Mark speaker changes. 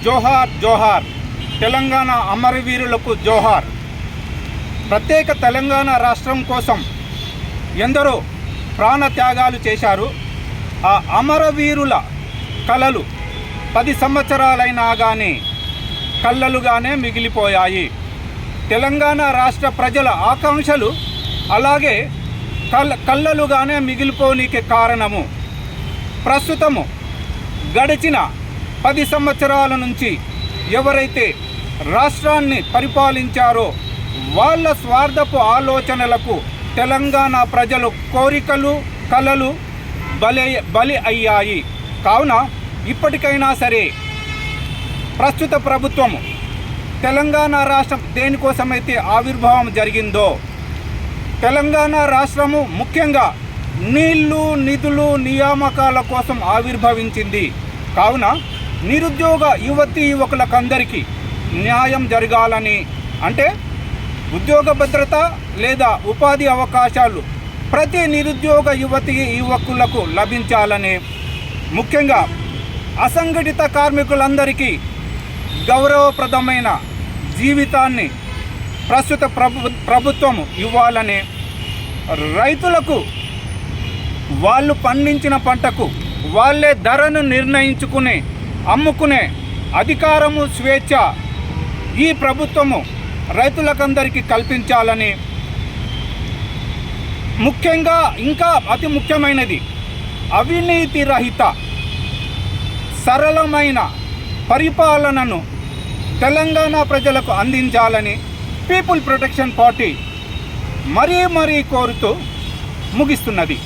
Speaker 1: జోహార్ జోహార్, తెలంగాణ అమరవీరులకు జోహార్. ప్రత్యేక తెలంగాణ రాష్ట్రం కోసం ఎందరో ప్రాణత్యాగాలు చేశారు. ఆ అమరవీరుల కలలు 10 సంవత్సరాలైనా కానీ కళ్ళలుగానే మిగిలిపోయాయి. తెలంగాణ రాష్ట్ర ప్రజల ఆకాంక్షలు అలాగే కళ్ళలుగానే మిగిలిపోనీకి కారణము ప్రస్తుతము గడిచిన 10 సంవత్సరాల నుంచి ఎవరైతే రాష్ట్రాన్ని పరిపాలించారో వాళ్ళ స్వార్థపు ఆలోచనలకు తెలంగాణ ప్రజలు కోరికలు కలలు బలి అయ్యాయి. కావున ఇప్పటికైనా సరే ప్రస్తుత ప్రభుత్వము తెలంగాణ రాష్ట్రం దేనికోసమైతే ఆవిర్భావం జరిగిందో తెలంగాణ రాష్ట్రము ముఖ్యంగా నీళ్లు నిధులు నియామకాల కోసం ఆవిర్భవించింది. కావున నిరుద్యోగ యువకులకందరికీ న్యాయం జరగాలని, అంటే ఉద్యోగ భద్రత లేదా ఉపాధి అవకాశాలు ప్రతి నిరుద్యోగ యువకులకు లభించాలని, ముఖ్యంగా అసంఘటిత కార్మికులందరికీ గౌరవప్రదమైన జీవితాన్ని ప్రస్తుత ప్రభుత్వం ఇవ్వాలని, రైతులకు వాళ్ళు పండించిన పంటకు వాళ్ళే ధరను నిర్ణయించుకుని అమ్ముకునే అధికారము స్వేచ్ఛ ఈ ప్రభుత్వము రైతులకందరికీ కల్పించాలని, ముఖ్యంగా ఇంకా అతి ముఖ్యమైనది అవినీతి రహిత సరళమైన పరిపాలనను తెలంగాణ ప్రజలకు అందించాలని పీపుల్ ప్రొటెక్షన్ పార్టీ మరీ కోరుతూ ముగిస్తున్నది.